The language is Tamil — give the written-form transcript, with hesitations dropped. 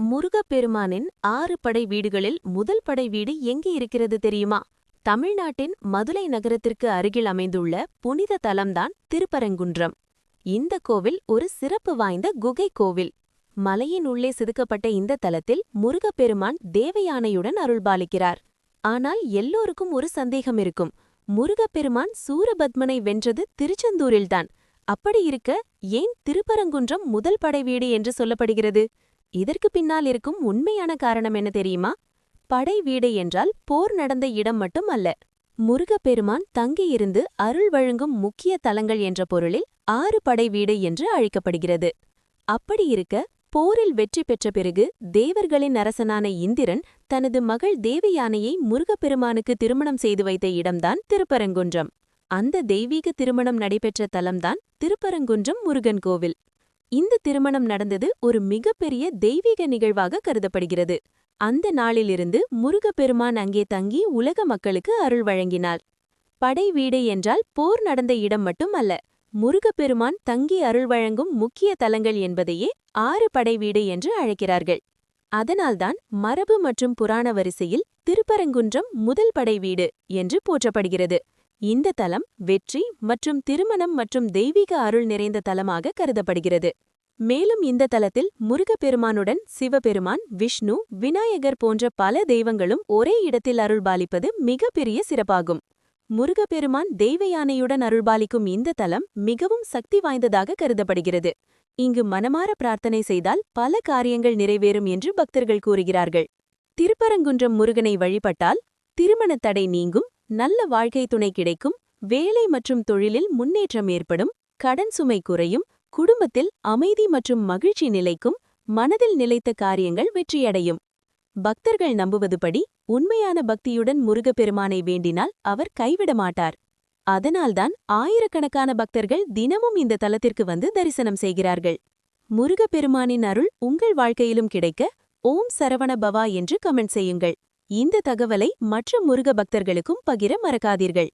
முருகப்பெருமானின் 6 படை வீடுகளில் முதல் படை வீடு எங்கே இருக்கிறது தெரியுமா? தமிழ்நாட்டின் மதுரை நகரத்திற்கு அருகில் அமைந்துள்ள புனித தலம்தான் திருப்பரங்குன்றம். இந்த கோவில் ஒரு சிறப்பு வாய்ந்த குகை கோவில். மலையின் உள்ளே செதுக்கப்பட்ட இந்த தலத்தில் முருகப்பெருமான் தேவயானையுடன் அருள்பாலிக்கிறார். ஆனால் எல்லோருக்கும் ஒரு சந்தேகம் இருக்கும். முருகப்பெருமான் சூரபத்மனை வென்றது திருச்செந்தூரில்தான். அப்படி இருக்க ஏன் திருப்பரங்குன்றம் முதல் படை வீடு என்று சொல்லப்படுகிறது? இதற்கு பின்னால் இருக்கும் உண்மையான காரணம் என்ன தெரியுமா? படை வீடு என்றால் போர் நடந்த இடம் மட்டும் அல்ல. முருகப்பெருமான் தங்கியிருந்து அருள் வழங்கும் முக்கிய தலங்கள் என்ற பொருளில் 6 படை வீடு என்று அழைக்கப்படுகிறது. அப்படி இருக்க, போரில் வெற்றி பெற்ற பிறகு தேவர்களின் அரசனான இந்திரன் தனது மகள் தேவயானையை முருகப்பெருமானுக்கு திருமணம் செய்து வைத்த இடம்தான் திருப்பரங்குன்றம். அந்த தெய்வீக திருமணம் நடைபெற்ற தலம்தான் திருப்பரங்குன்றம் முருகன் கோவில். இந்த திருமணம் நடந்தது ஒரு மிகப்பெரிய தெய்வீக நிகழ்வாக கருதப்படுகிறது. அந்த நாளிலிருந்து முருகப்பெருமான் அங்கே தங்கி உலக மக்களுக்கு அருள் வழங்கினார். படை வீடு என்றால் போர் நடந்த இடம் மட்டும் அல்ல, முருகப்பெருமான் தங்கி அருள் வழங்கும் முக்கிய தலங்கள் என்பதையே 6 படை வீடு என்று அழைக்கிறார்கள். அதனால்தான் மரபு மற்றும் புராண வரிசையில் திருப்பரங்குன்றம் முதல் படை வீடு என்று போற்றப்படுகிறது. இந்த தலம் வெற்றி மற்றும் திருமணம் மற்றும் தெய்வீக அருள் நிறைந்த தலமாக கருதப்படுகிறது. மேலும் இந்த தலத்தில் முருகப்பெருமானுடன் சிவபெருமான், விஷ்ணு, விநாயகர் போன்ற பல தெய்வங்களும் ஒரே இடத்தில் அருள்பாலிப்பது மிகப்பெரிய சிறப்பாகும். முருகப்பெருமான் தெய்வயானையுடன் அருள்பாலிக்கும் இந்த தலம் மிகவும் சக்தி வாய்ந்ததாக கருதப்படுகிறது. இங்கு மனமார பிரார்த்தனை செய்தால் பல காரியங்கள் நிறைவேறும் என்று பக்தர்கள் கூறுகிறார்கள். திருப்பரங்குன்றம் முருகனை வழிபட்டால் திருமணத் தடை நீங்கும், நல்ல வாழ்க்கை துணை கிடைக்கும், வேலை மற்றும் தொழிலில் முன்னேற்றம் ஏற்படும், கடன் சுமை குறையும், குடும்பத்தில் அமைதி மற்றும் மகிழ்ச்சி நிலைக்கும், மனதில் நிலைத்த காரியங்கள் வெற்றியடையும். பக்தர்கள் நம்புவதுபடி உண்மையான பக்தியுடன் முருகப்பெருமானை வேண்டினால் அவர் கைவிட மாட்டார். அதனால்தான் ஆயிரக்கணக்கான பக்தர்கள் தினமும் இந்த தலத்திற்கு வந்து தரிசனம் செய்கிறார்கள். முருகப்பெருமானின் அருள் உங்கள் வாழ்க்கையிலும் கிடைக்க ஓம் சரவண பவா என்று கமெண்ட் செய்யுங்கள். இந்த தகவலை மற்ற முருக பக்தர்களுக்கும் பகிர மறக்காதீர்கள்.